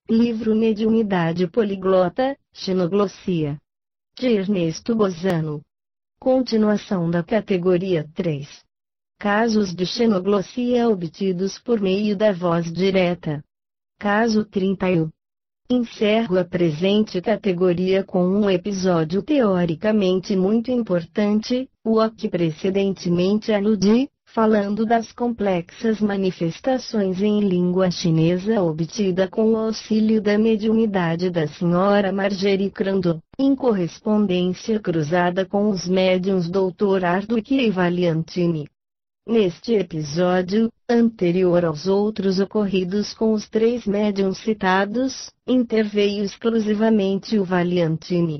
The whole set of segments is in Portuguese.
Livro Mediunidade Poliglota, Xenoglossia, de Ernesto Bozano. Continuação da categoria 3. Casos de xenoglossia obtidos por meio da voz direta. Caso 31. Encerro a presente categoria com um episódio teoricamente muito importante, o a que precedentemente aludi, falando das complexas manifestações em língua chinesa obtida com o auxílio da mediunidade da senhora Margery Crandall, em correspondência cruzada com os médiuns Dr. Hardwick e Valiantini. Neste episódio, anterior aos outros ocorridos com os 3 médiuns citados, interveio exclusivamente o Valiantini.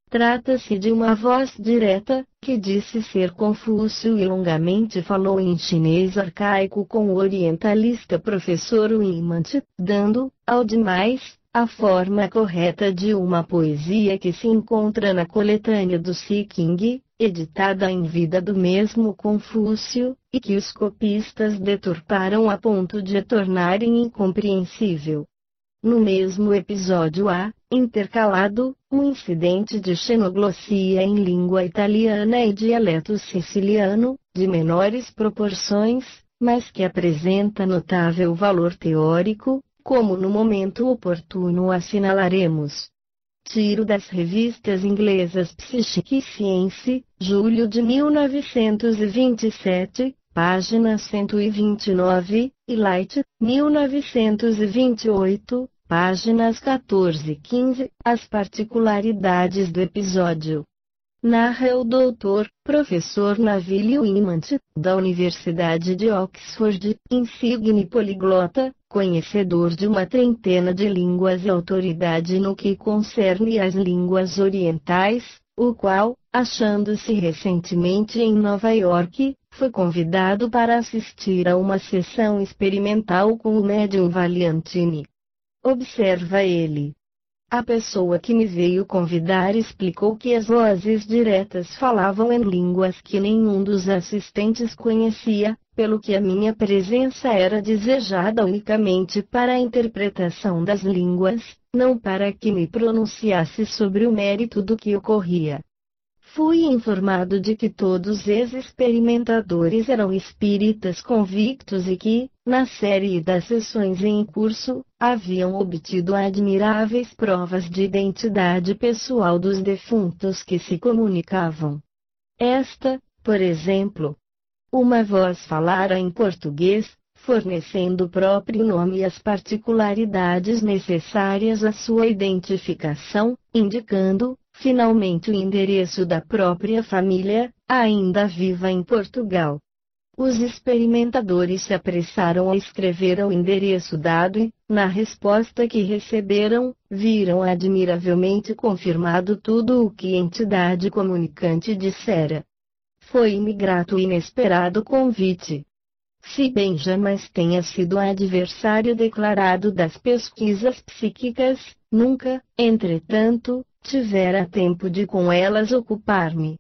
Trata-se de uma voz direta, que disse ser Confúcio e longamente falou em chinês arcaico com o orientalista professor Wimant, dando, ao demais, a forma correta de uma poesia que se encontra na coletânea do Siking, editada em vida do mesmo Confúcio, e que os copistas deturparam a ponto de a tornarem incompreensível. No mesmo episódio há, intercalado, um incidente de xenoglossia em língua italiana e dialeto siciliano, de menores proporções, mas que apresenta notável valor teórico, como no momento oportuno assinalaremos. Tiro das revistas inglesas Psychic Science, julho de 1927, página 129, e Light, 1928, páginas 14 e 15, as particularidades do episódio. Narra o doutor, professor Neville Wimant, da Universidade de Oxford, insigne poliglota, conhecedor de uma trintena de línguas e autoridade no que concerne às línguas orientais, o qual, achando-se recentemente em Nova York, foi convidado para assistir a uma sessão experimental com o médium Valiantini. Observa ele. A pessoa que me veio convidar explicou que as vozes diretas falavam em línguas que nenhum dos assistentes conhecia, pelo que a minha presença era desejada unicamente para a interpretação das línguas, não para que me pronunciasse sobre o mérito do que ocorria. Fui informado de que todos os experimentadores eram espíritas convictos e que, na série das sessões em curso, haviam obtido admiráveis provas de identidade pessoal dos defuntos que se comunicavam. Esta, por exemplo, uma voz falara em português, fornecendo o próprio nome e as particularidades necessárias à sua identificação, indicando, finalmente, o endereço da própria família, ainda viva em Portugal. Os experimentadores se apressaram a escrever o endereço dado e, na resposta que receberam, viram admiravelmente confirmado tudo o que a entidade comunicante dissera. Foi-me grato e inesperado convite. Se bem jamais tenha sido adversário declarado das pesquisas psíquicas, nunca, entretanto, tivera tempo de com elas ocupar-me.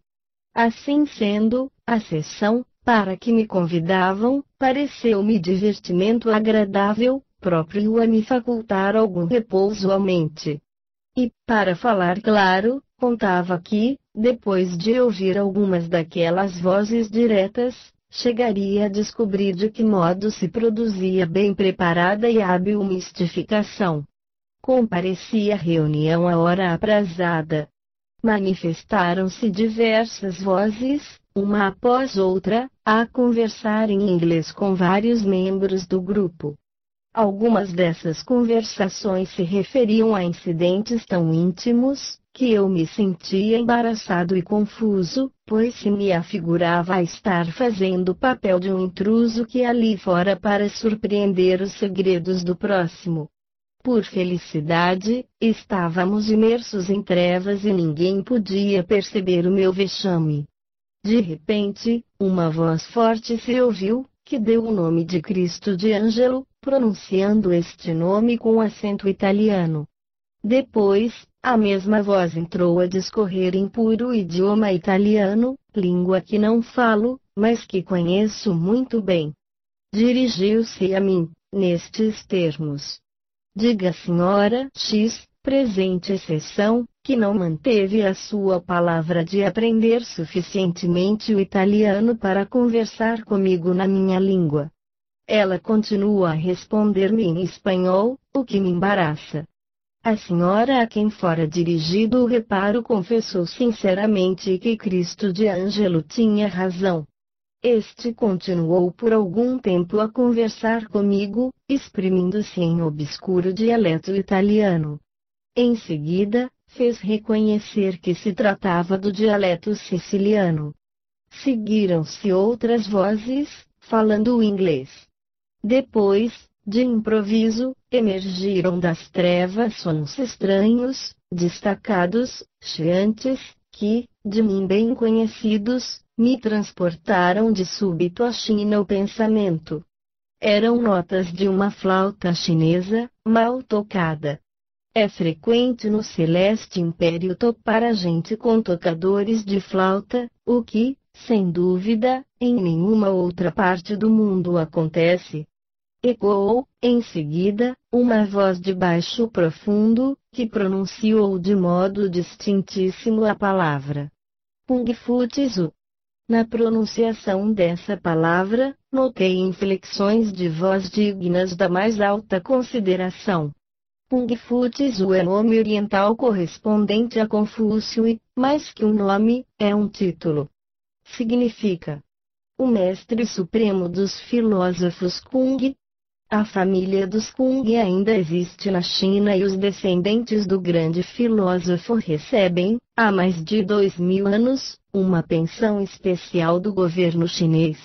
Assim sendo, a sessão, para que me convidavam, pareceu-me divertimento agradável, próprio a me facultar algum repouso à mente. E, para falar claro, contava que, depois de ouvir algumas daquelas vozes diretas, chegaria a descobrir de que modo se produzia bem preparada e hábil mistificação. Compareci à reunião à hora aprazada. Manifestaram-se diversas vozes, uma após outra, a conversar em inglês com vários membros do grupo. Algumas dessas conversações se referiam a incidentes tão íntimos, que eu me sentia embaraçado e confuso, pois se me afigurava a estar fazendo o papel de um intruso que ali fora para surpreender os segredos do próximo. Por felicidade, estávamos imersos em trevas e ninguém podia perceber o meu vexame. De repente, uma voz forte se ouviu, que deu o nome de Cristo de Ângelo, pronunciando este nome com acento italiano. Depois, a mesma voz entrou a discorrer em puro idioma italiano, língua que não falo, mas que conheço muito bem. Dirigiu-se a mim, nestes termos: Diga à senhora X, presente exceção, que não manteve a sua palavra de aprender suficientemente o italiano para conversar comigo na minha língua. Ela continua a responder-me em espanhol, o que me embaraça. A senhora a quem fora dirigido o reparo confessou sinceramente que Cristo de Ângelo tinha razão. Este continuou por algum tempo a conversar comigo, exprimindo-se em obscuro dialeto italiano. Em seguida, fez reconhecer que se tratava do dialeto siciliano. Seguiram-se outras vozes, falando o inglês. Depois, de improviso, emergiram das trevas sons estranhos, destacados, chiantes, que, de mim bem conhecidos, me transportaram de súbito à China o pensamento. Eram notas de uma flauta chinesa, mal tocada. É frequente no Celeste Império topar a gente com tocadores de flauta, o que, sem dúvida, em nenhuma outra parte do mundo acontece. Ecoou, em seguida, uma voz de baixo profundo, que pronunciou de modo distintíssimo a palavra Pung Fu Tzu. Na pronunciação dessa palavra, notei inflexões de voz dignas da mais alta consideração. Pung Fu Tzu é nome oriental correspondente a Confúcio e, mais que um nome, é um título. Significa o mestre supremo dos filósofos Kung. A família dos Kung ainda existe na China e os descendentes do grande filósofo recebem, há mais de 2000 anos, uma pensão especial do governo chinês.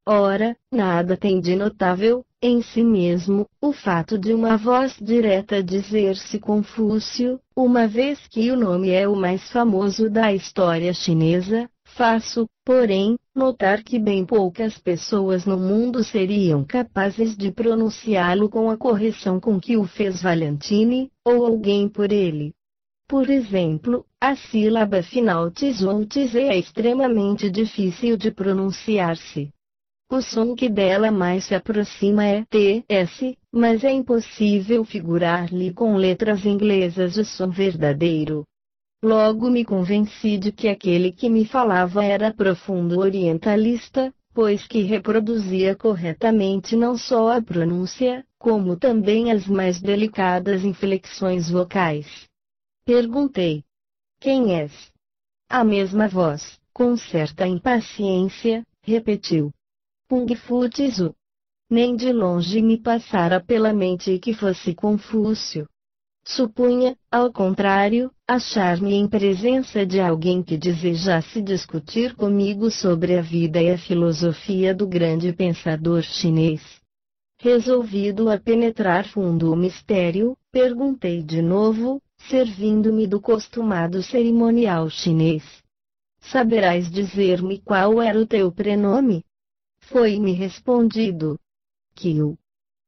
Ora, nada tem de notável, em si mesmo, o fato de uma voz direta dizer-se Confúcio, uma vez que o nome é o mais famoso da história chinesa. Faço, porém, notar que bem poucas pessoas no mundo seriam capazes de pronunciá-lo com a correção com que o fez Valentini, ou alguém por ele. Por exemplo, a sílaba final Tzu ou Tze é extremamente difícil de pronunciar-se. O som que dela mais se aproxima é TS, mas é impossível figurar-lhe com letras inglesas o som verdadeiro. Logo me convenci de que aquele que me falava era profundo orientalista, pois que reproduzia corretamente não só a pronúncia, como também as mais delicadas inflexões vocais. Perguntei: quem és? A mesma voz, com certa impaciência, repetiu: Pung Fu Tzu. Nem de longe me passara pela mente que fosse Confúcio. Supunha, ao contrário, achar-me em presença de alguém que desejasse discutir comigo sobre a vida e a filosofia do grande pensador chinês. Resolvido a penetrar fundo o mistério, perguntei de novo, servindo-me do costumado cerimonial chinês. Saberás dizer-me qual era o teu prenome? Foi-me respondido: Kiu.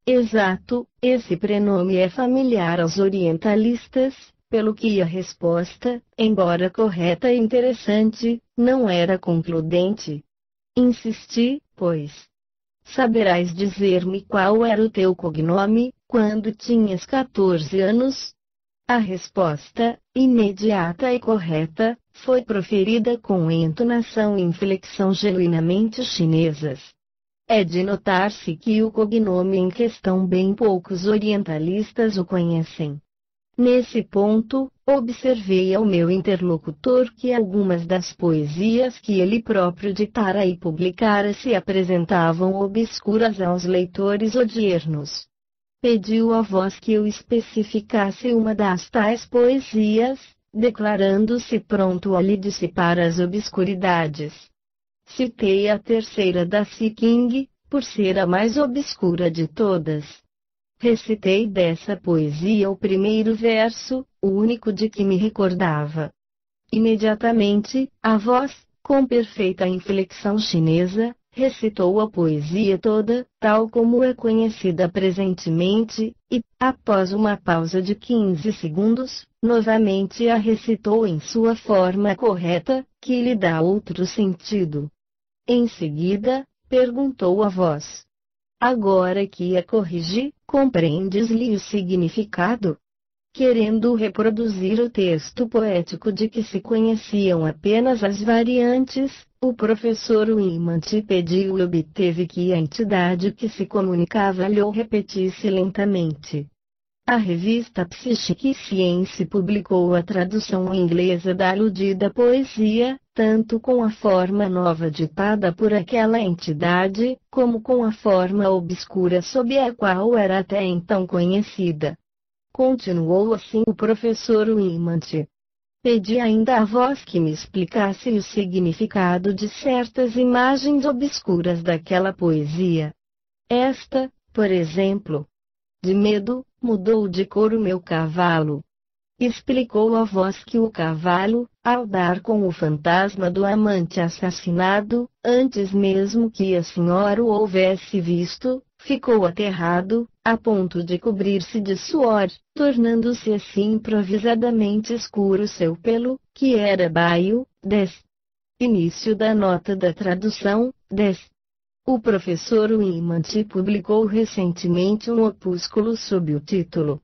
Exato, esse prenome é familiar aos orientalistas, pelo que a resposta, embora correta e interessante, não era concludente. Insisti, pois. Saberás dizer-me qual era o teu cognome, quando tinhas 14 anos? A resposta, imediata e correta, foi proferida com entonação e inflexão genuinamente chinesas. É de notar-se que o cognome em questão bem poucos orientalistas o conhecem. Nesse ponto, observei ao meu interlocutor que algumas das poesias que ele próprio ditara e publicara se apresentavam obscuras aos leitores odiernos. Pediu a voz que eu especificasse uma das tais poesias, declarando-se pronto a lhe dissipar as obscuridades. Citei a terceira da Siking, por ser a mais obscura de todas. Recitei dessa poesia o primeiro verso, o único de que me recordava. Imediatamente, a voz, com perfeita inflexão chinesa, recitou a poesia toda, tal como é conhecida presentemente, e, após uma pausa de 15 segundos, novamente a recitou em sua forma correta, que lhe dá outro sentido. Em seguida, perguntou a voz: Agora que a corrigi, compreendes-lhe o significado? Querendo reproduzir o texto poético de que se conheciam apenas as variantes, o professor Wimant pediu e obteve que a entidade que se comunicava lhe o repetisse lentamente. A revista Psychic Science publicou a tradução inglesa da aludida poesia, tanto com a forma nova ditada por aquela entidade, como com a forma obscura sob a qual era até então conhecida. Continuou assim o professor Wimant. Pedi ainda à voz que me explicasse o significado de certas imagens obscuras daquela poesia. Esta, por exemplo. De medo, mudou de cor o meu cavalo. Explicou a voz que o cavalo, ao dar com o fantasma do amante assassinado, antes mesmo que a senhora o houvesse visto, ficou aterrado, a ponto de cobrir-se de suor, tornando-se assim improvisadamente escuro seu pelo, que era baio. 10. Início da nota da tradução. 10. O professor Wimant publicou recentemente um opúsculo sob o título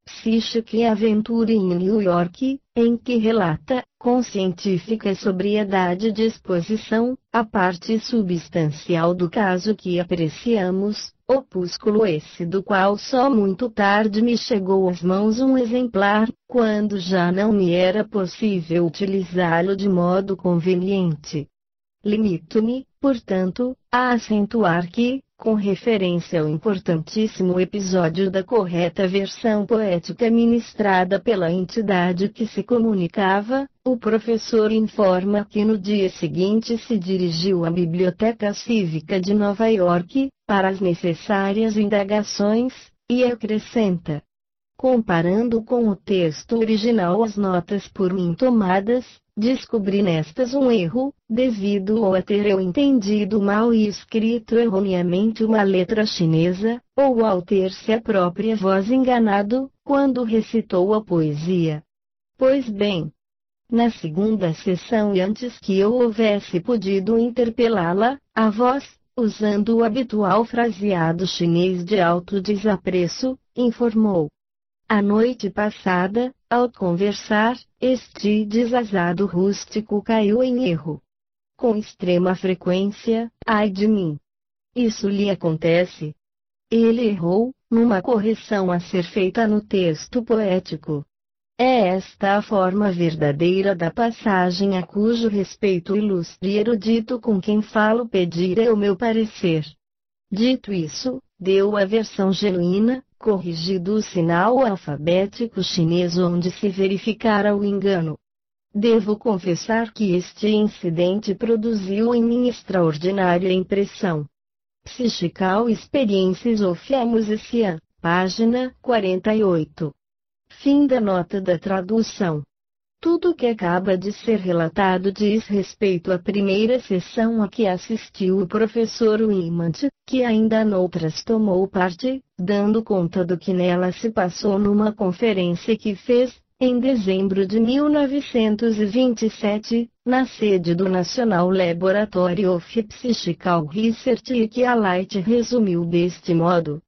Psychic Adventure in New York, em que relata, com científica sobriedade de exposição, a parte substancial do caso que apreciamos, opúsculo esse do qual só muito tarde me chegou às mãos um exemplar, quando já não me era possível utilizá-lo de modo conveniente. Limito-me, portanto, a acentuar que, com referência ao importantíssimo episódio da correta versão poética ministrada pela entidade que se comunicava, o professor informa que no dia seguinte se dirigiu à Biblioteca Cívica de Nova York, para as necessárias indagações, e acrescenta. Comparando com o texto original as notas por mim tomadas, descobri nestas um erro, devido a ter eu entendido mal e escrito erroneamente uma letra chinesa, ou ao ter-se a própria voz enganado, quando recitou a poesia. Pois bem, na segunda sessão e antes que eu houvesse podido interpelá-la, a voz, usando o habitual fraseado chinês de alto desapreço, informou. A noite passada, ao conversar, este desazado rústico caiu em erro. Com extrema frequência, ai de mim. Isso lhe acontece. Ele errou, numa correção a ser feita no texto poético. É esta a forma verdadeira da passagem a cujo respeito ilustre e erudito com quem falo pedira o meu parecer. Dito isso, deu a versão genuína, corrigido o sinal alfabético chinês onde se verificara o engano. Devo confessar que este incidente produziu em mim extraordinária impressão. Psychical Experiences of a Musician, página 48. Fim da nota da tradução. Tudo o que acaba de ser relatado diz respeito à primeira sessão a que assistiu o professor Wimant, que ainda noutras tomou parte, dando conta do que nela se passou numa conferência que fez, em dezembro de 1927, na sede do National Laboratory of Psychical Research e que a Light resumiu deste modo.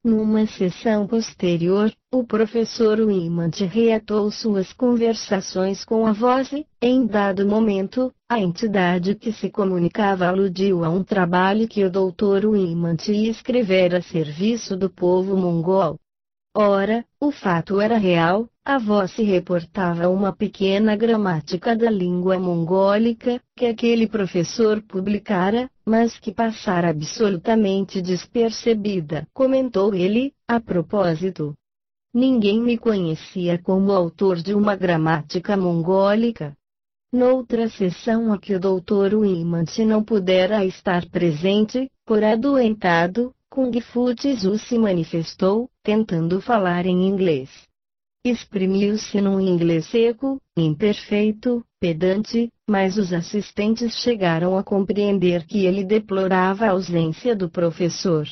Numa sessão posterior, o professor Wimant reatou suas conversações com a voz e, em dado momento, a entidade que se comunicava aludiu a um trabalho que o Dr. Wimant escrevera a serviço do povo mongol. Ora, o fato era real, a voz se reportava uma pequena gramática da língua mongólica, que aquele professor publicara, mas que passara absolutamente despercebida. Comentou ele, a propósito. Ninguém me conhecia como autor de uma gramática mongólica. Noutra sessão a que o Dr. Wimant não pudera estar presente, por adoentado, Kung Fu Tzu se manifestou, tentando falar em inglês. Exprimiu-se num inglês seco, imperfeito, pedante, mas os assistentes chegaram a compreender que ele deplorava a ausência do professor.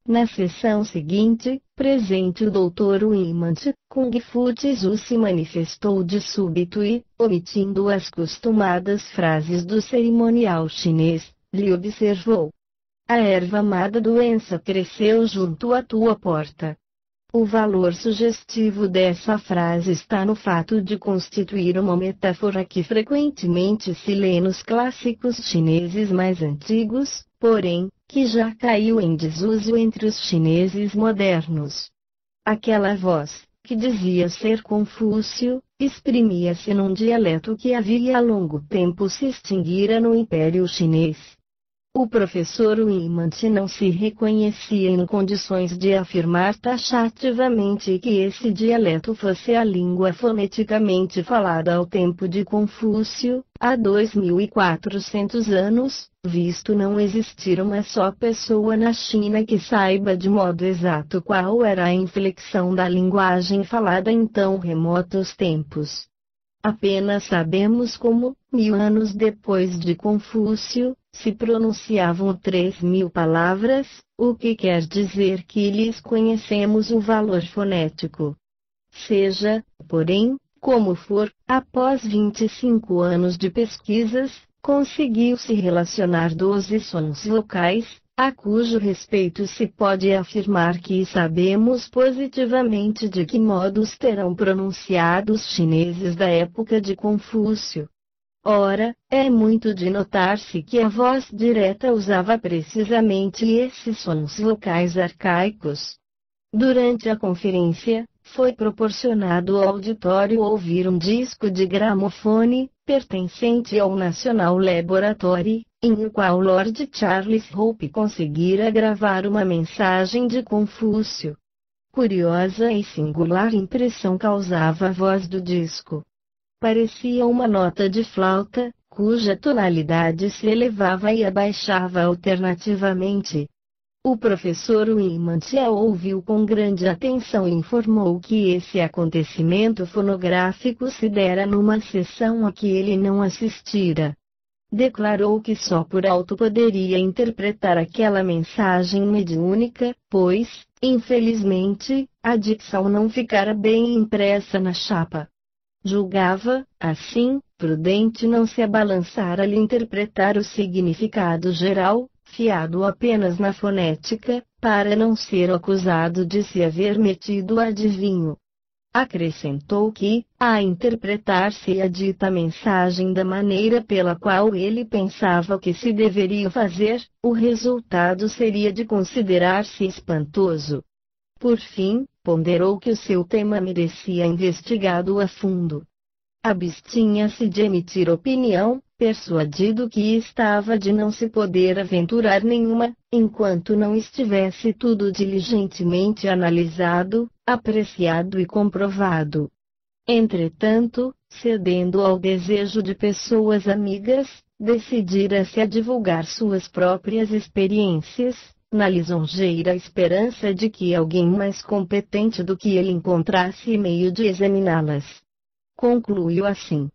Na sessão seguinte, presente o Dr. Wimant, Kung Fu Tzu se manifestou de súbito e, omitindo as costumadas frases do cerimonial chinês, lhe observou. a erva amada doença cresceu junto à tua porta. O valor sugestivo dessa frase está no fato de constituir uma metáfora que frequentemente se lê nos clássicos chineses mais antigos, porém, que já caiu em desuso entre os chineses modernos. Aquela voz, que dizia ser Confúcio, exprimia-se num dialeto que havia há longo tempo se extinguira no Império Chinês. O professor Wimant não se reconhecia em condições de afirmar taxativamente que esse dialeto fosse a língua foneticamente falada ao tempo de Confúcio, há 2400 anos, visto não existir uma só pessoa na China que saiba de modo exato qual era a inflexão da linguagem falada em tão remotos tempos. Apenas sabemos como, 1000 anos depois de Confúcio, se pronunciavam 3000 palavras, o que quer dizer que lhes conhecemos o valor fonético. Seja, porém, como for, após 25 anos de pesquisas, conseguiu-se relacionar 12 sons locais, a cujo respeito se pode afirmar que sabemos positivamente de que modos terão pronunciado os chineses da época de Confúcio. Ora, é muito de notar-se que a voz direta usava precisamente esses sons locais arcaicos. Durante a conferência, foi proporcionado ao auditório ouvir um disco de gramofone, pertencente ao National Laboratory, em o qual Lord Charles Hope conseguira gravar uma mensagem de Confúcio. Curiosa e singular impressão causava a voz do disco. Parecia uma nota de flauta, cuja tonalidade se elevava e abaixava alternativamente. O professor Wimant a ouviu com grande atenção e informou que esse acontecimento fonográfico se dera numa sessão a que ele não assistira. Declarou que só por alto poderia interpretar aquela mensagem mediúnica, pois, infelizmente, a dicção não ficara bem impressa na chapa. Julgava, assim, prudente não se abalançar a lhe interpretar o significado geral, fiado apenas na fonética, para não ser acusado de se haver metido adivinho. Acrescentou que, a interpretar-se a dita mensagem da maneira pela qual ele pensava que se deveria fazer, o resultado seria de considerar-se espantoso. Por fim, ponderou que o seu tema merecia investigado a fundo. Abstinha-se de emitir opinião, persuadido que estava de não se poder aventurar nenhuma, enquanto não estivesse tudo diligentemente analisado, apreciado e comprovado. Entretanto, cedendo ao desejo de pessoas amigas, decidira-se a divulgar suas próprias experiências, na lisonjeira esperança de que alguém mais competente do que ele encontrasse meio de examiná-las. Concluiu assim: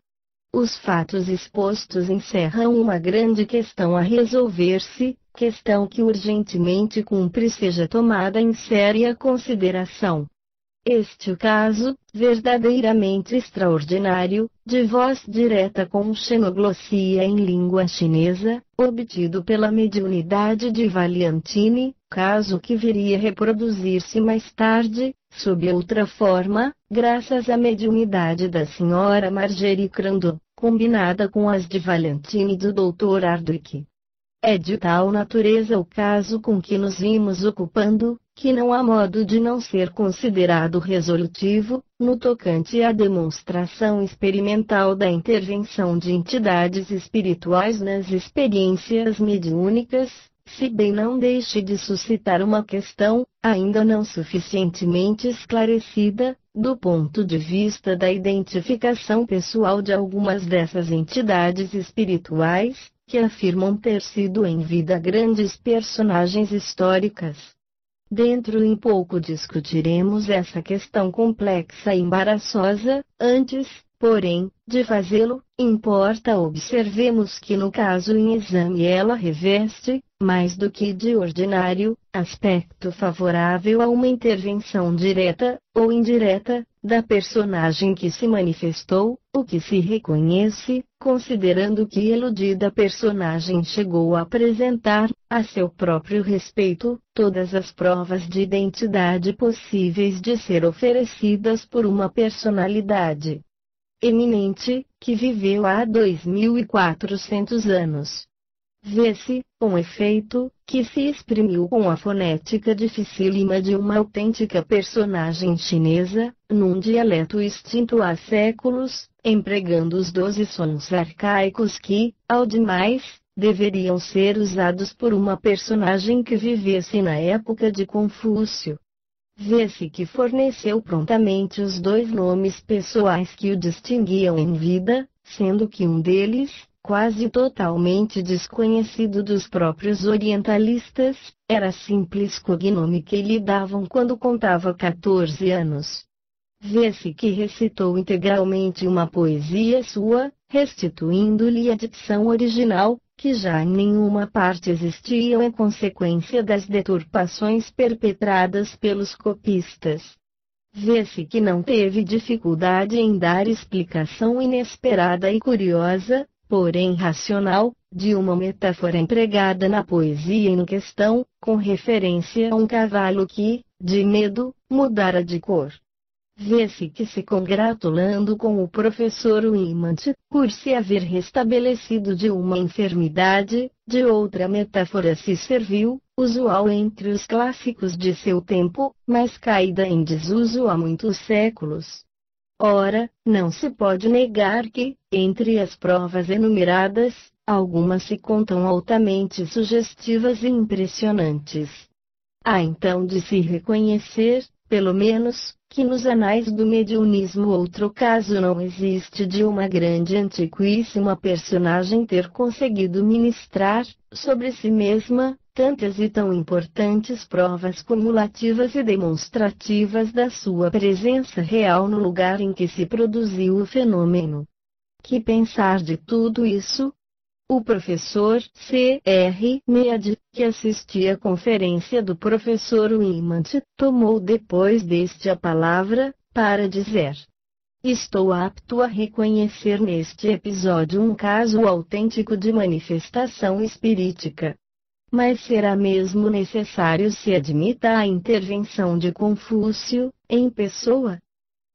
os fatos expostos encerram uma grande questão a resolver-se, questão que urgentemente cumpre seja tomada em séria consideração. Este o caso, verdadeiramente extraordinário, de voz direta com xenoglossia em língua chinesa, obtido pela mediunidade de Valiantini, caso que viria a reproduzir-se mais tarde, sob outra forma, graças à mediunidade da senhora Margery Crandon, combinada com as de Valiantini e do Dr. Hardwick. É de tal natureza o caso com que nos vimos ocupando, que não há modo de não ser considerado resolutivo, no tocante à demonstração experimental da intervenção de entidades espirituais nas experiências mediúnicas, se bem não deixe de suscitar uma questão, ainda não suficientemente esclarecida, do ponto de vista da identificação pessoal de algumas dessas entidades espirituais, que afirmam ter sido em vida grandes personagens históricas. Dentro em pouco discutiremos essa questão complexa e embaraçosa, antes, porém, de fazê-lo, importa observemos que no caso em exame ela reveste, mais do que de ordinário, aspecto favorável a uma intervenção direta, ou indireta, da personagem que se manifestou, o que se reconhece, considerando que a iludida personagem chegou a apresentar, a seu próprio respeito, todas as provas de identidade possíveis de ser oferecidas por uma personalidade eminente, que viveu há 2400 anos. Vê-se, com efeito, que se exprimiu com a fonética dificílima de uma autêntica personagem chinesa, num dialeto extinto há séculos, empregando os 12 sons arcaicos que, ao demais, deveriam ser usados por uma personagem que vivesse na época de Confúcio. Vê-se que forneceu prontamente os 2 nomes pessoais que o distinguiam em vida, sendo que um deles, quase totalmente desconhecido dos próprios orientalistas, era simples cognome que lhe davam quando contava 14 anos. Vê-se que recitou integralmente uma poesia sua, restituindo-lhe a dicção original, que já em nenhuma parte existia em consequência das deturpações perpetradas pelos copistas. Vê-se que não teve dificuldade em dar explicação inesperada e curiosa, porém racional, de uma metáfora empregada na poesia em questão, com referência a um cavalo que, de medo, mudara de cor. Vê-se que se congratulando com o professor Wimant, por se haver restabelecido de uma enfermidade, de outra metáfora se serviu, usual entre os clássicos de seu tempo, mas caída em desuso há muitos séculos. Ora, não se pode negar que, entre as provas enumeradas, algumas se contam altamente sugestivas e impressionantes. Há então de se reconhecer, pelo menos, que nos anais do mediunismo outro caso não existe de uma grande e antiquíssima personagem ter conseguido ministrar, sobre si mesma, tantas e tão importantes provas cumulativas e demonstrativas da sua presença real no lugar em que se produziu o fenômeno. Que pensar de tudo isso? O professor C.R. Mead, que assistia à conferência do professor Wimant, tomou depois deste a palavra, para dizer: estou apto a reconhecer neste episódio um caso autêntico de manifestação espirítica. Mas será mesmo necessário se admita a intervenção de Confúcio, em pessoa?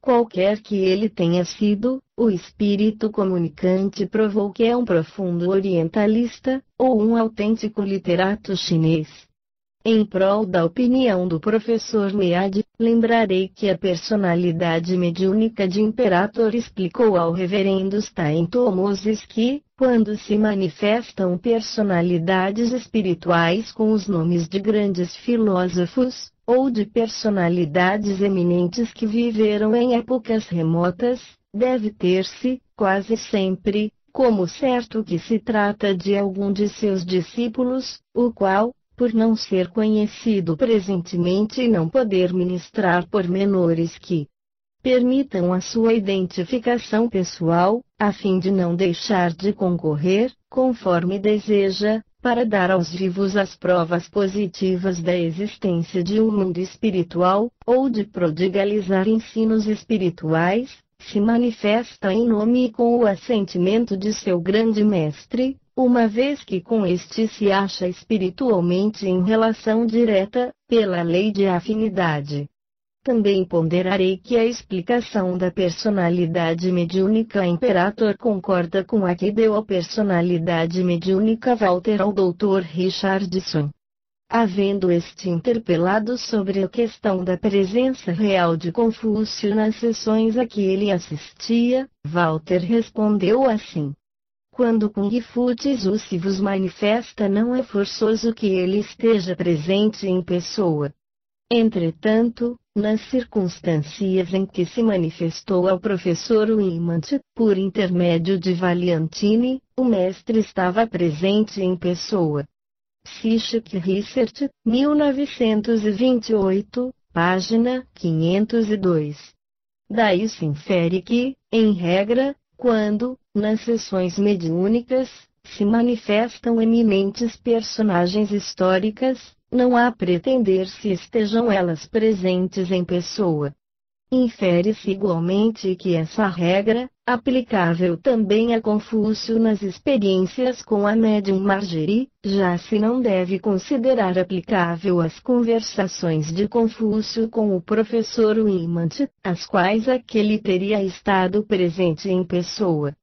Qualquer que ele tenha sido, o espírito comunicante provou que é um profundo orientalista, ou um autêntico literato chinês. Em prol da opinião do professor Mead, lembrarei que a personalidade mediúnica de Imperator explicou ao reverendo Stein Moses que, quando se manifestam personalidades espirituais com os nomes de grandes filósofos, ou de personalidades eminentes que viveram em épocas remotas, deve ter-se, quase sempre, como certo que se trata de algum de seus discípulos, o qual, por não ser conhecido presentemente e não poder ministrar pormenores que permitam a sua identificação pessoal, a fim de não deixar de concorrer, conforme deseja, para dar aos vivos as provas positivas da existência de um mundo espiritual, ou de prodigalizar ensinos espirituais, se manifesta em nome e com o assentimento de seu grande mestre, uma vez que com este se acha espiritualmente em relação direta, pela lei de afinidade. Também ponderarei que a explicação da personalidade mediúnica Imperator concorda com a que deu a personalidade mediúnica Walter ao Dr. Richardson. Havendo este interpelado sobre a questão da presença real de Confúcio nas sessões a que ele assistia, Walter respondeu assim: quando Kung Fu Tzu se vos manifesta, não é forçoso que ele esteja presente em pessoa. Entretanto, nas circunstâncias em que se manifestou ao professor Wimant, por intermédio de Valiantini, o mestre estava presente em pessoa. Psychic Research, 1928, página 502. Daí se infere que, em regra, quando, nas sessões mediúnicas, se manifestam eminentes personagens históricas, não há pretender se estejam elas presentes em pessoa. Infere-se igualmente que essa regra, aplicável também a Confúcio nas experiências com a médium Margery, já se não deve considerar aplicável às conversações de Confúcio com o professor Wimant, às quais aquele teria estado presente em pessoa.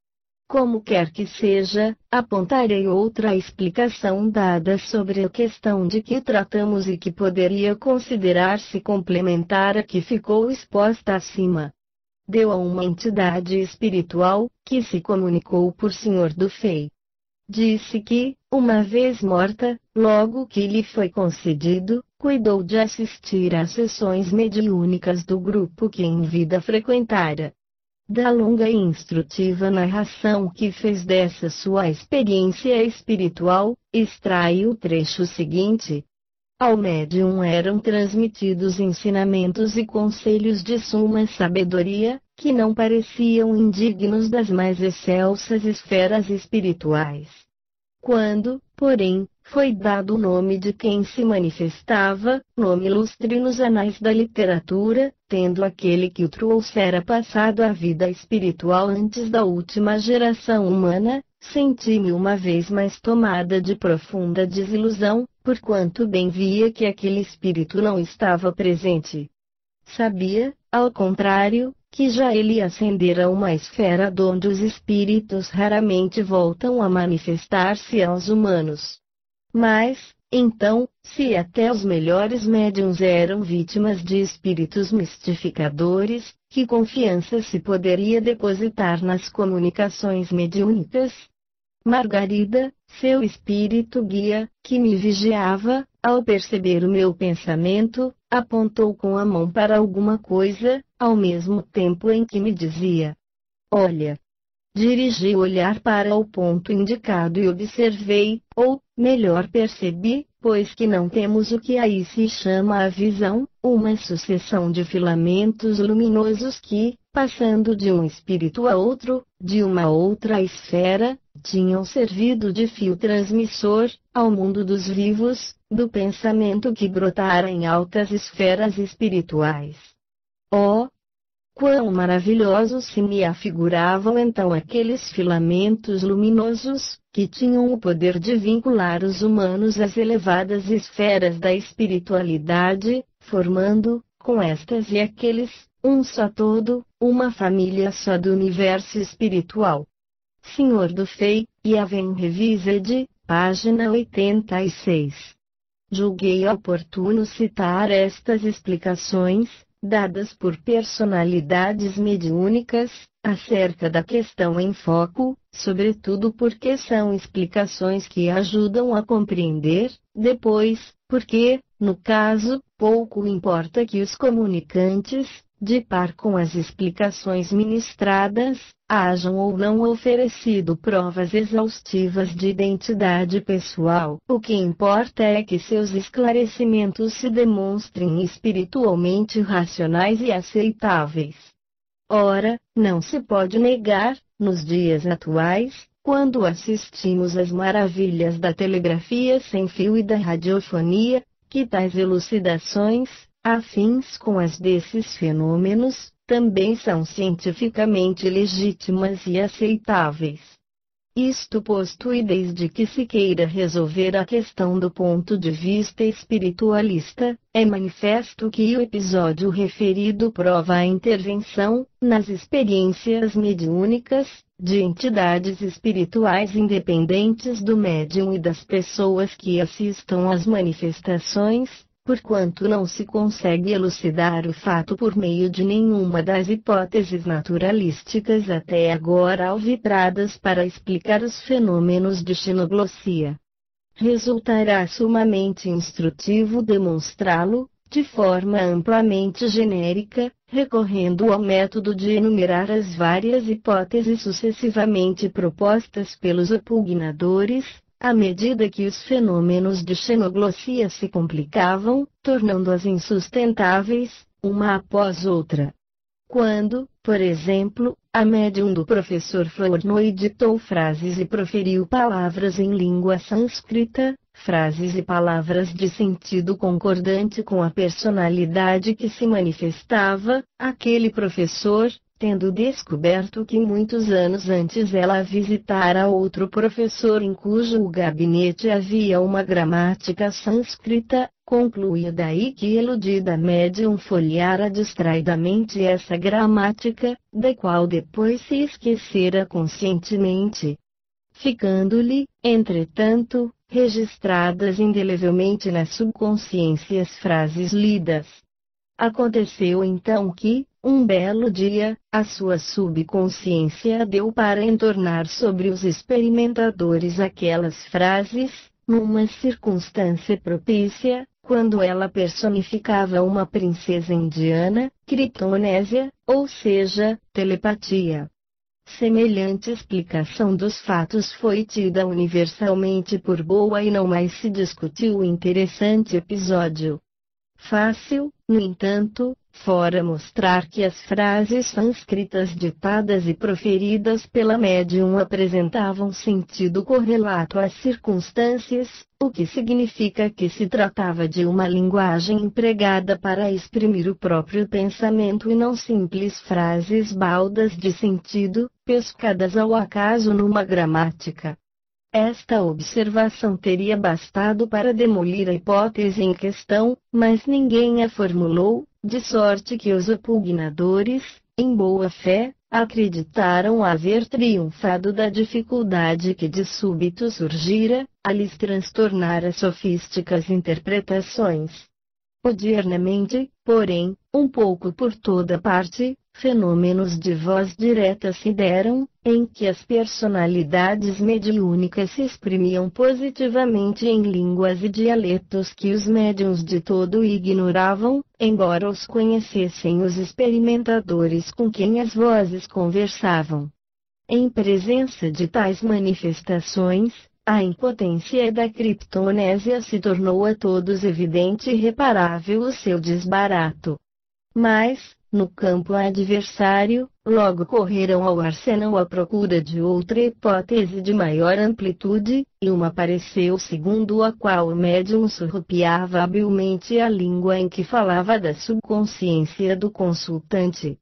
Como quer que seja, apontarei outra explicação dada sobre a questão de que tratamos e que poderia considerar-se complementar à que ficou exposta acima. Deu a uma entidade espiritual, que se comunicou por Sr. Dufay. Disse que, uma vez morta, logo que lhe foi concedido, cuidou de assistir às sessões mediúnicas do grupo que em vida frequentara. Da longa e instrutiva narração que fez dessa sua experiência espiritual, extrai o trecho seguinte. Ao médium eram transmitidos ensinamentos e conselhos de suma sabedoria, que não pareciam indignos das mais excelsas esferas espirituais. Quando, porém, foi dado o nome de quem se manifestava, nome ilustre nos anais da literatura, tendo aquele que o trouxera passado a vida espiritual antes da última geração humana, senti-me uma vez mais tomada de profunda desilusão, porquanto bem via que aquele espírito não estava presente. Sabia, ao contrário, que já ele ascendera a uma esfera donde os espíritos raramente voltam a manifestar-se aos humanos. Mas, então, se até os melhores médiuns eram vítimas de espíritos mistificadores, que confiança se poderia depositar nas comunicações mediúnicas? Margarida, seu espírito guia, que me vigiava, ao perceber o meu pensamento, apontou com a mão para alguma coisa, ao mesmo tempo em que me dizia: olha. Dirigi o olhar para o ponto indicado e observei, ou, melhor percebi, pois que não temos o que aí se chama a visão, uma sucessão de filamentos luminosos que, passando de um espírito a outro, de uma outra esfera, tinham servido de fio transmissor, ao mundo dos vivos, do pensamento que brotara em altas esferas espirituais. Oh! Quão maravilhosos se me afiguravam então aqueles filamentos luminosos, que tinham o poder de vincular os humanos às elevadas esferas da espiritualidade, formando, com estas e aqueles, um só todo, uma família só do universo espiritual. Sr. Dufay, Yaven Revised, página 86. Julguei oportuno citar estas explicações, dadas por personalidades mediúnicas, acerca da questão em foco, sobretudo porque são explicações que ajudam a compreender, depois, porque, no caso, pouco importa que os comunicantes, de par com as explicações ministradas, hajam ou não oferecido provas exaustivas de identidade pessoal. O que importa é que seus esclarecimentos se demonstrem espiritualmente racionais e aceitáveis. Ora, não se pode negar, nos dias atuais, quando assistimos às maravilhas da telegrafia sem fio e da radiofonia, que tais elucidações, afins com as desses fenômenos, também são cientificamente legítimas e aceitáveis. Isto posto e desde que se queira resolver a questão do ponto de vista espiritualista, é manifesto que o episódio referido prova a intervenção, nas experiências mediúnicas, de entidades espirituais independentes do médium e das pessoas que assistam às manifestações, porquanto não se consegue elucidar o fato por meio de nenhuma das hipóteses naturalísticas até agora alvitradas para explicar os fenômenos de xenoglossia. Resultará sumamente instrutivo demonstrá-lo, de forma amplamente genérica, recorrendo ao método de enumerar as várias hipóteses sucessivamente propostas pelos opugnadores, à medida que os fenômenos de xenoglossia se complicavam, tornando-as insustentáveis, uma após outra. Quando, por exemplo, a médium do professor Flournoy ditou frases e proferiu palavras em língua sânscrita, frases e palavras de sentido concordante com a personalidade que se manifestava. Aquele professor, tendo descoberto que muitos anos antes ela visitara outro professor em cujo gabinete havia uma gramática sânscrita, concluiu daí que a iludida médium folheara distraidamente essa gramática, da qual depois se esquecera conscientemente, ficando-lhe, entretanto, registradas indelevelmente na subconsciência as frases lidas. Aconteceu então que, um belo dia, a sua subconsciência deu para entornar sobre os experimentadores aquelas frases, numa circunstância propícia, quando ela personificava uma princesa indiana, criptonésia, ou seja, telepatia. Semelhante explicação dos fatos foi tida universalmente por boa e não mais se discutiu o interessante episódio. Fácil, no entanto, fora mostrar que as frases sânscritas ditadas e proferidas pela médium apresentavam sentido correlato às circunstâncias, o que significa que se tratava de uma linguagem empregada para exprimir o próprio pensamento e não simples frases baldas de sentido, pescadas ao acaso numa gramática. Esta observação teria bastado para demolir a hipótese em questão, mas ninguém a formulou, de sorte que os opugnadores, em boa fé, acreditaram haver triunfado da dificuldade que de súbito surgira, a lhes transtornar as sofísticas interpretações. Odiernamente, porém, um pouco por toda parte, fenômenos de voz direta se deram, em que as personalidades mediúnicas se exprimiam positivamente em línguas e dialetos que os médiuns de todo ignoravam, embora os conhecessem os experimentadores com quem as vozes conversavam. Em presença de tais manifestações, a impotência da criptonésia se tornou a todos evidente e reparável o seu desbarato. Mas, no campo adversário, logo correram ao arsenal à procura de outra hipótese de maior amplitude, e uma apareceu segundo a qual o médium surrupiava habilmente a língua em que falava da subconsciência do consultante.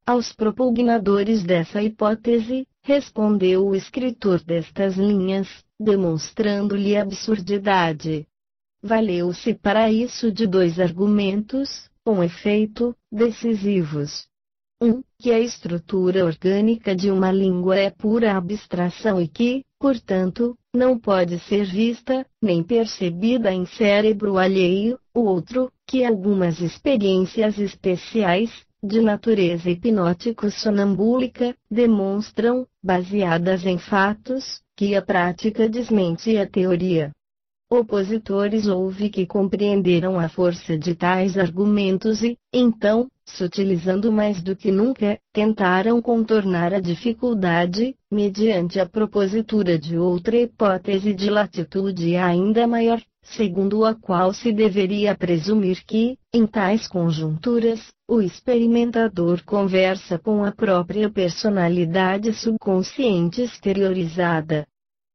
Aos propugnadores dessa hipótese, respondeu o escritor destas linhas, demonstrando-lhe a absurdidade. Valeu-se para isso de 2 argumentos, com efeito, decisivos. Que a estrutura orgânica de uma língua é pura abstração e que, portanto, não pode ser vista, nem percebida em cérebro alheio. O outro, que algumas experiências especiais, de natureza hipnótico-sonambúlica, demonstram, baseadas em fatos, que a prática desmente a teoria. Opositores houve que compreenderam a força de tais argumentos e, então, sutilizando mais do que nunca, tentaram contornar a dificuldade, mediante a propositura de outra hipótese de latitude ainda maior, segundo a qual se deveria presumir que, em tais conjunturas, o experimentador conversa com a própria personalidade subconsciente exteriorizada.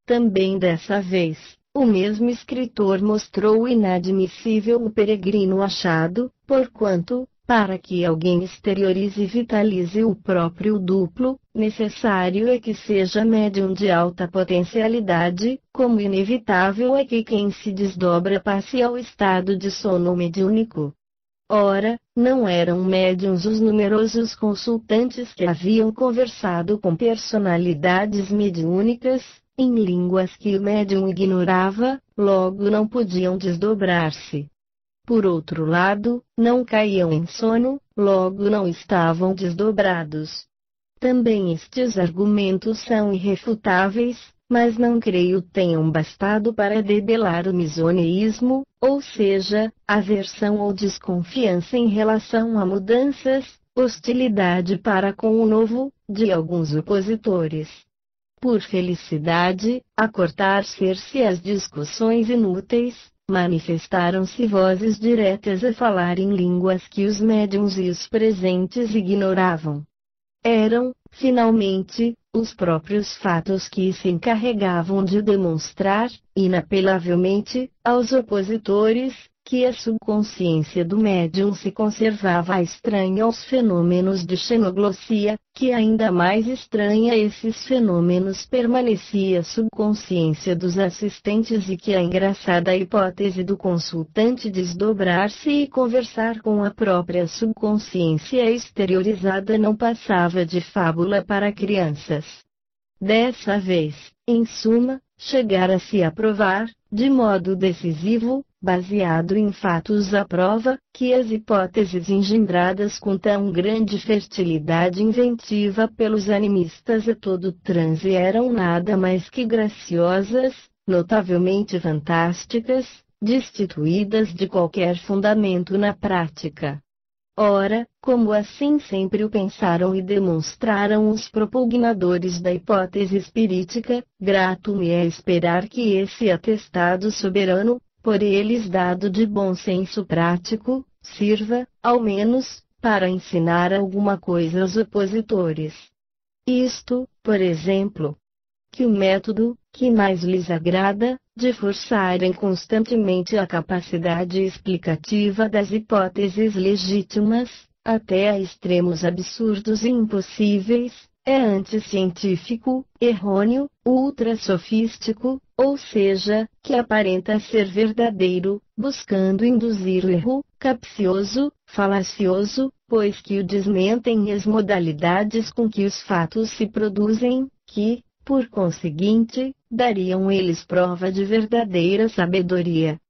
Também dessa vez, o mesmo escritor mostrou inadmissível o peregrino achado, porquanto, para que alguém exteriorize e vitalize o próprio duplo, necessário é que seja médium de alta potencialidade, como inevitável é que quem se desdobra passe ao estado de sono mediúnico. Ora, não eram médiuns os numerosos consultantes que haviam conversado com personalidades mediúnicas, em línguas que o médium ignorava, logo não podiam desdobrar-se. Por outro lado, não caíam em sono, logo não estavam desdobrados. Também estes argumentos são irrefutáveis, mas não creio tenham bastado para debelar o misoneísmo, ou seja, aversão ou desconfiança em relação a mudanças, hostilidade para com o novo, de alguns opositores. Por felicidade, a cortar-se as discussões inúteis, manifestaram-se vozes diretas a falar em línguas que os médiuns e os presentes ignoravam. Eram, finalmente, os próprios fatos que se encarregavam de demonstrar, inapelavelmente, aos opositores, que a subconsciência do médium se conservava estranha aos fenômenos de xenoglossia, que ainda mais estranha a esses fenômenos permanecia a subconsciência dos assistentes e que a engraçada hipótese do consultante desdobrar-se e conversar com a própria subconsciência exteriorizada não passava de fábula para crianças. Dessa vez, em suma, chegara-se a provar, de modo decisivo, baseado em fatos à prova, que as hipóteses engendradas com tão grande fertilidade inventiva pelos animistas a todo transe eram nada mais que graciosas, notavelmente fantásticas, destituídas de qualquer fundamento na prática. Ora, como assim sempre o pensaram e demonstraram os propugnadores da hipótese espirítica, grato me é esperar que esse atestado soberano, por eles dado de bom senso prático, sirva, ao menos, para ensinar alguma coisa aos opositores. Isto, por exemplo, que o método, que mais lhes agrada, de forçarem constantemente a capacidade explicativa das hipóteses legítimas, até a extremos absurdos e impossíveis, é anticientífico, errôneo, ultrasofístico, ou seja, que aparenta ser verdadeiro, buscando induzir o erro, capcioso, falacioso, pois que o desmentem as modalidades com que os fatos se produzem, que, por conseguinte, dariam eles prova de verdadeira sabedoria.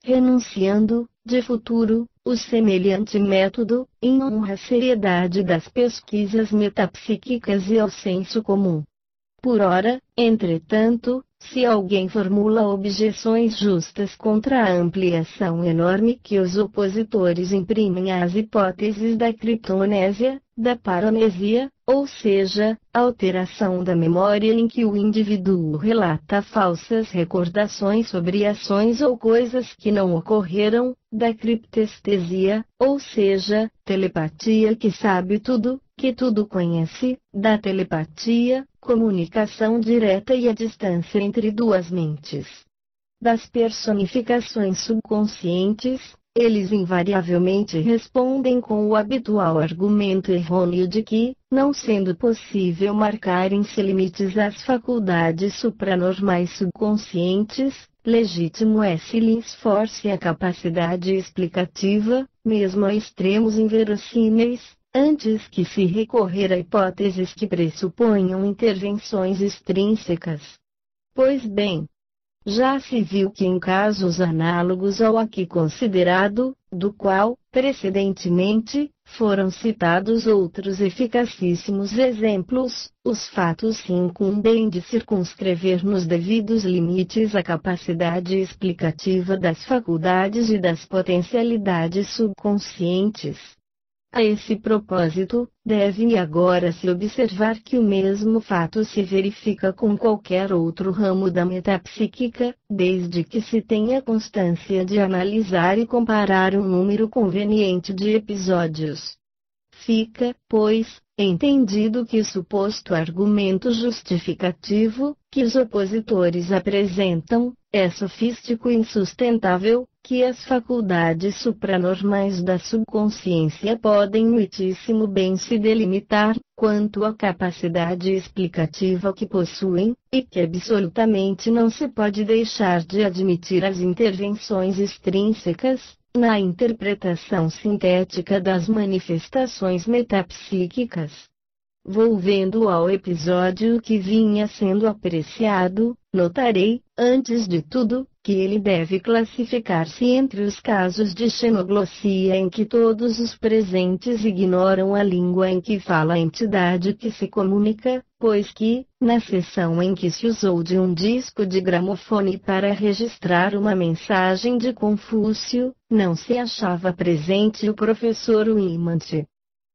Renunciando, de futuro, o semelhante método, em honra à seriedade das pesquisas metapsíquicas e ao senso comum. Por ora, entretanto, se alguém formula objeções justas contra a ampliação enorme que os opositores imprimem às hipóteses da criptonésia, da paramesia, ou seja, alteração da memória em que o indivíduo relata falsas recordações sobre ações ou coisas que não ocorreram, da criptestesia, ou seja, telepatia que sabe tudo, que tudo conhece, da telepatia, comunicação direta e a distância entre duas mentes. Das personificações subconscientes, eles invariavelmente respondem com o habitual argumento errôneo de que, não sendo possível marcar em si limites às faculdades supranormais subconscientes, legítimo é se lhes force a capacidade explicativa, mesmo a extremos inverossímeis, antes que se recorrer a hipóteses que pressuponham intervenções extrínsecas. Pois bem, já se viu que em casos análogos ao aqui considerado, do qual, precedentemente, foram citados outros eficacíssimos exemplos, os fatos se incumbem de circunscrever nos devidos limites a capacidade explicativa das faculdades e das potencialidades subconscientes. A esse propósito, deve agora se observar que o mesmo fato se verifica com qualquer outro ramo da metapsíquica, desde que se tenha constância de analisar e comparar um número conveniente de episódios. Fica, pois, entendido que o suposto argumento justificativo, que os opositores apresentam, é sofístico e insustentável, que as faculdades supranormais da subconsciência podem muitíssimo bem se delimitar, quanto à capacidade explicativa que possuem, e que absolutamente não se pode deixar de admitir as intervenções extrínsecas, na interpretação sintética das manifestações metapsíquicas. Volvendo ao episódio que vinha sendo apreciado, notarei, antes de tudo, que ele deve classificar-se entre os casos de xenoglossia em que todos os presentes ignoram a língua em que fala a entidade que se comunica, pois que, na sessão em que se usou de um disco de gramofone para registrar uma mensagem de Confúcio, não se achava presente o professor Uimante.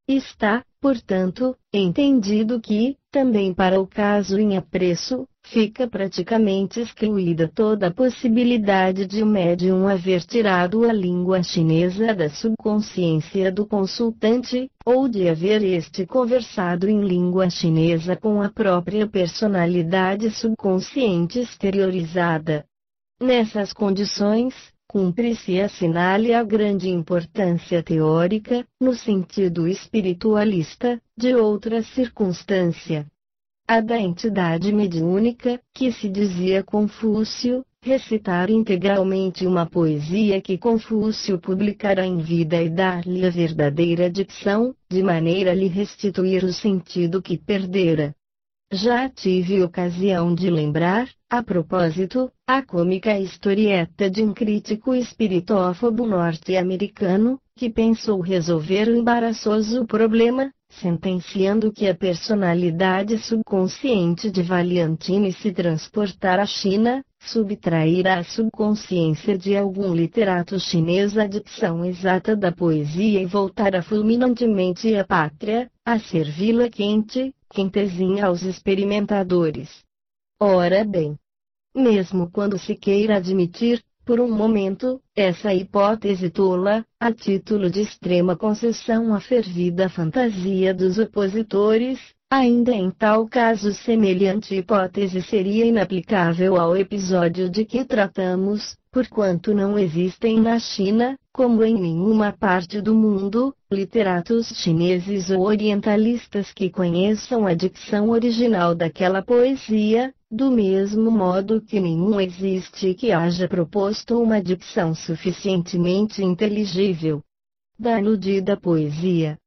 Está, portanto, entendido que, também para o caso em apreço, fica praticamente excluída toda a possibilidade de o médium haver tirado a língua chinesa da subconsciência do consultante, ou de haver este conversado em língua chinesa com a própria personalidade subconsciente exteriorizada. Nessas condições, cumpre-se assinale a grande importância teórica, no sentido espiritualista, de outra circunstância. A da entidade mediúnica, que se dizia Confúcio, recitar integralmente uma poesia que Confúcio publicara em vida e dar-lhe a verdadeira dicção, de maneira a lhe restituir o sentido que perdera. Já tive ocasião de lembrar, a propósito, a cômica historieta de um crítico espiritófobo norte-americano, que pensou resolver o embaraçoso problema, sentenciando que a personalidade subconsciente de Valiantini se transportar à China, subtrair à subconsciência de algum literato chinês a dicção exata da poesia e voltar fulminantemente à pátria, a servi-la quentezinha aos experimentadores. Ora bem, mesmo quando se queira admitir, por um momento, essa hipótese tola, a título de extrema concessão à fervida fantasia dos opositores, ainda em tal caso semelhante hipótese seria inaplicável ao episódio de que tratamos, porquanto não existem na China, como em nenhuma parte do mundo, literatos chineses ou orientalistas que conheçam a dicção original daquela poesia, do mesmo modo que nenhum existe que haja proposto uma dicção suficientemente inteligível da aludida poesia.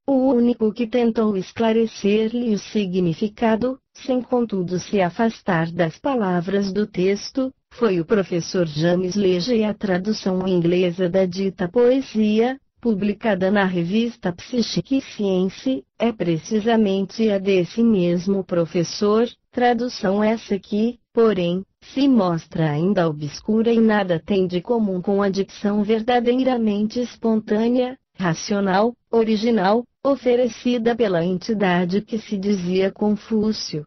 O único que tentou esclarecer-lhe o significado, sem contudo se afastar das palavras do texto, foi o professor James Legge, e a tradução inglesa da dita poesia, publicada na revista Psychic Science, é precisamente a desse mesmo professor, tradução essa que, porém, se mostra ainda obscura e nada tem de comum com a dicção verdadeiramente espontânea, racional, original, oferecida pela entidade que se dizia Confúcio.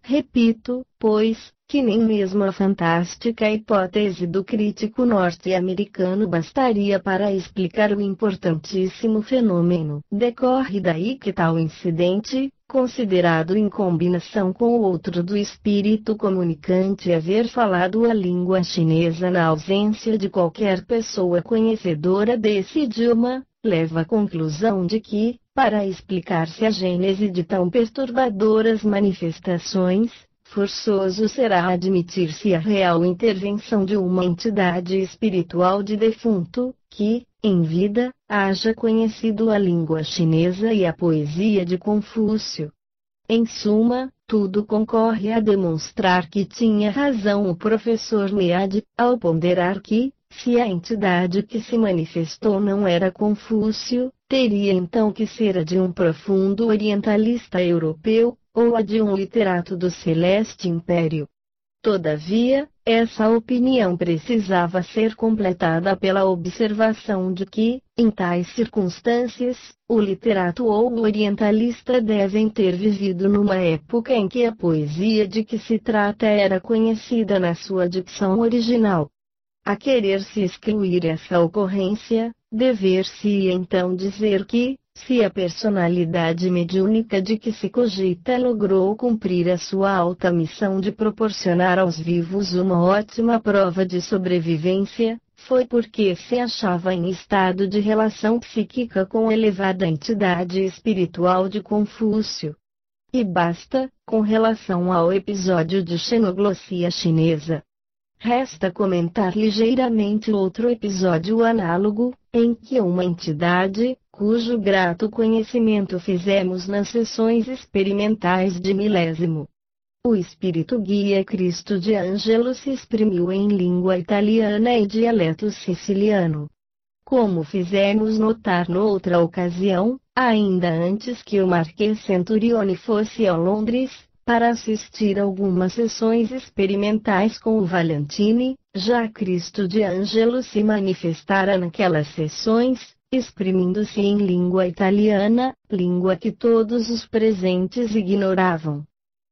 Repito, pois, que nem mesmo a fantástica hipótese do crítico norte-americano bastaria para explicar o importantíssimo fenômeno. Decorre daí que tal incidente, considerado em combinação com o outro do espírito comunicante haver falado a língua chinesa na ausência de qualquer pessoa conhecedora desse idioma, leva à conclusão de que, para explicar-se a gênese de tão perturbadoras manifestações, forçoso será admitir-se a real intervenção de uma entidade espiritual de defunto, que, em vida, haja conhecido a língua chinesa e a poesia de Confúcio. Em suma, tudo concorre a demonstrar que tinha razão o professor Meade, ao ponderar que, se a entidade que se manifestou não era Confúcio, teria então que ser a de um profundo orientalista europeu, ou a de um literato do Celeste Império. Todavia, essa opinião precisava ser completada pela observação de que, em tais circunstâncias, o literato ou o orientalista devem ter vivido numa época em que a poesia de que se trata era conhecida na sua dicção original. A querer-se excluir essa ocorrência, dever-se então dizer que, se a personalidade mediúnica de que se cogita logrou cumprir a sua alta missão de proporcionar aos vivos uma ótima prova de sobrevivência, foi porque se achava em estado de relação psíquica com a elevada entidade espiritual de Confúcio. E basta, com relação ao episódio de xenoglossia chinesa. Resta comentar ligeiramente outro episódio análogo, em que uma entidade, cujo grato conhecimento fizemos nas sessões experimentais de milésimo. O espírito guia Cristo de Ângelo se exprimiu em língua italiana e dialeto siciliano. Como fizemos notar noutra ocasião, ainda antes que o Marquês Centurione fosse a Londres, para assistir a algumas sessões experimentais com o Valiantini, já Cristo de Ângelo se manifestara naquelas sessões, exprimindo-se em língua italiana, língua que todos os presentes ignoravam.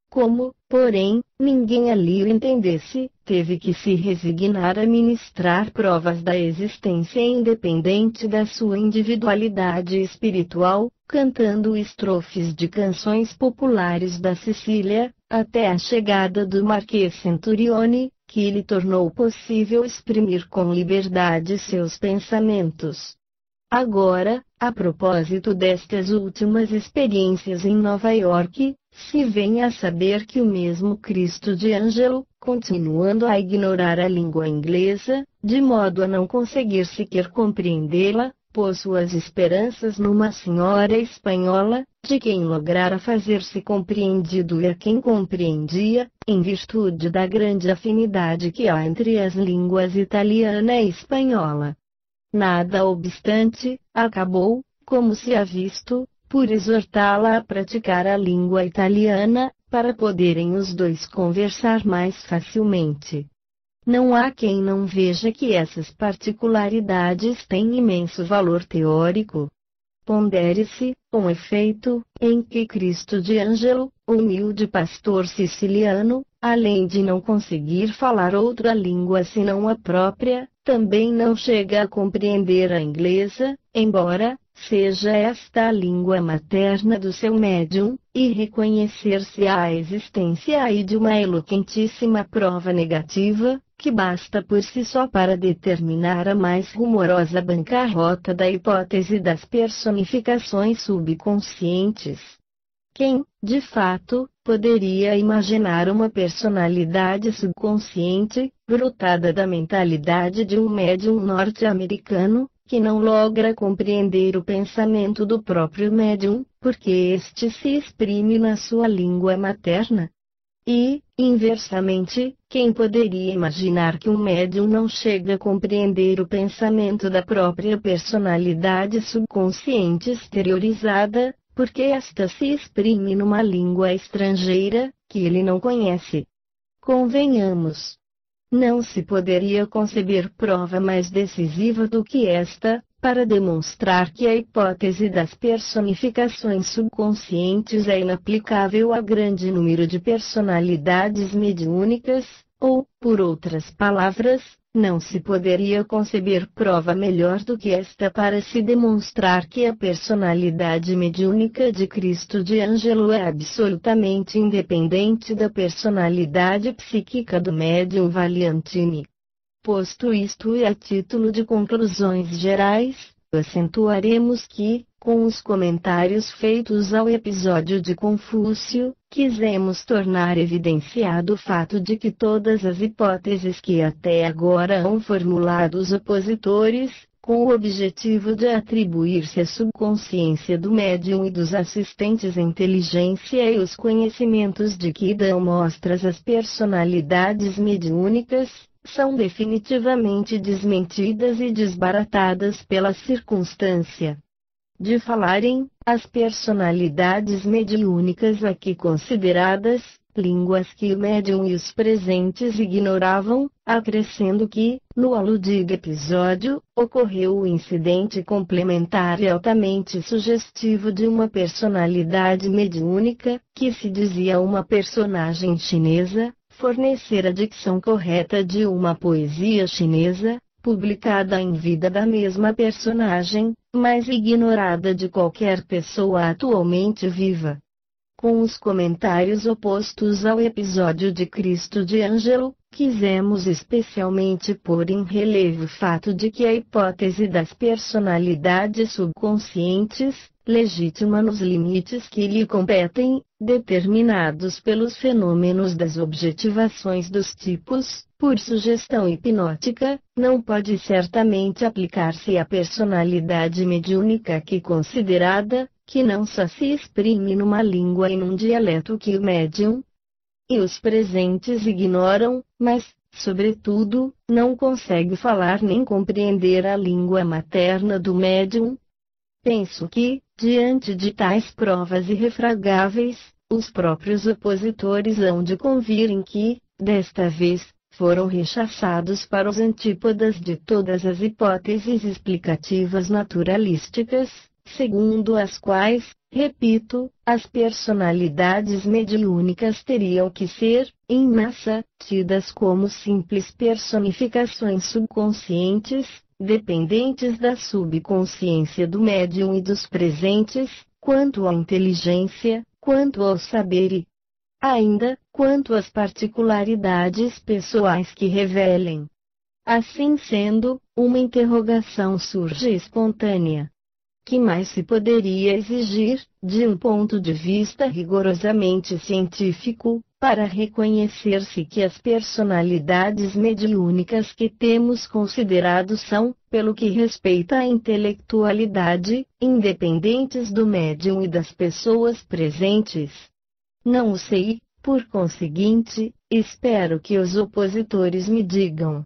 Como, porém, ninguém ali o entendesse, teve que se resignar a ministrar provas da existência independente da sua individualidade espiritual, cantando estrofes de canções populares da Sicília, até a chegada do Marquês Centurione, que lhe tornou possível exprimir com liberdade seus pensamentos. Agora, a propósito destas últimas experiências em Nova York, se vem a saber que o mesmo Cristo de Ângelo, continuando a ignorar a língua inglesa, de modo a não conseguir sequer compreendê-la, pôs suas esperanças numa senhora espanhola, de quem lograra fazer-se compreendido e a quem compreendia, em virtude da grande afinidade que há entre as línguas italiana e espanhola. Nada obstante, acabou, como se há visto, por exortá-la a praticar a língua italiana, para poderem os dois conversar mais facilmente. Não há quem não veja que essas particularidades têm imenso valor teórico. Pondere-se, com efeito, em que Cristo de Ângelo, humilde pastor siciliano, além de não conseguir falar outra língua senão a própria, também não chega a compreender a inglesa, embora seja esta a língua materna do seu médium, e reconhecer-se a existência aí de uma eloquentíssima prova negativa, que basta por si só para determinar a mais rumorosa bancarrota da hipótese das personificações subconscientes. Quem, de fato, poderia imaginar uma personalidade subconsciente, brotada da mentalidade de um médium norte-americano, que não logra compreender o pensamento do próprio médium, porque este se exprime na sua língua materna? E, inversamente, quem poderia imaginar que um médium não chega a compreender o pensamento da própria personalidade subconsciente exteriorizada, porque esta se exprime numa língua estrangeira, que ele não conhece? Convenhamos. Não se poderia conceber prova mais decisiva do que esta, para demonstrar que a hipótese das personificações subconscientes é inaplicável a grande número de personalidades mediúnicas, ou, por outras palavras, não se poderia conceber prova melhor do que esta para se demonstrar que a personalidade mediúnica de Cristo de Ângelo é absolutamente independente da personalidade psíquica do médium Valiantini. Posto isto e a título de conclusões gerais, acentuaremos que, com os comentários feitos ao episódio de Confúcio, quisemos tornar evidenciado o fato de que todas as hipóteses que até agora hão formulado os opositores, com o objetivo de atribuir-se à subconsciência do médium e dos assistentes inteligência e os conhecimentos de que dão mostras às personalidades mediúnicas, são definitivamente desmentidas e desbaratadas pela circunstância de falarem, as personalidades mediúnicas aqui consideradas, línguas que o médium e os presentes ignoravam, acrescendo que, no aludido episódio, ocorreu o incidente complementar e altamente sugestivo de uma personalidade mediúnica, que se dizia uma personagem chinesa, fornecer a dicção correta de uma poesia chinesa, publicada em vida da mesma personagem, mas ignorada de qualquer pessoa atualmente viva. Com os comentários opostos ao episódio de Cristo de Ângelo, quisemos especialmente pôr em relevo o fato de que a hipótese das personalidades subconscientes, legítima nos limites que lhe competem, determinados pelos fenômenos das objetivações dos tipos, por sugestão hipnótica, não pode certamente aplicar-se à personalidade mediúnica aqui considerada, que não só se exprime numa língua e num dialeto que o médium e os presentes ignoram, mas, sobretudo, não consegue falar nem compreender a língua materna do médium. Penso que, diante de tais provas irrefragáveis, os próprios opositores hão de convir em que, desta vez, foram rechaçados para os antípodas de todas as hipóteses explicativas naturalísticas, segundo as quais, repito, as personalidades mediúnicas teriam que ser, em massa, tidas como simples personificações subconscientes, dependentes da subconsciência do médium e dos presentes, quanto à inteligência, quanto ao saber e, ainda, quanto às particularidades pessoais que revelem. Assim sendo, uma interrogação surge espontânea. Que mais se poderia exigir, de um ponto de vista rigorosamente científico, para reconhecer-se que as personalidades mediúnicas que temos considerado são, pelo que respeita à intelectualidade, independentes do médium e das pessoas presentes? Não o sei, por conseguinte, espero que os opositores me digam.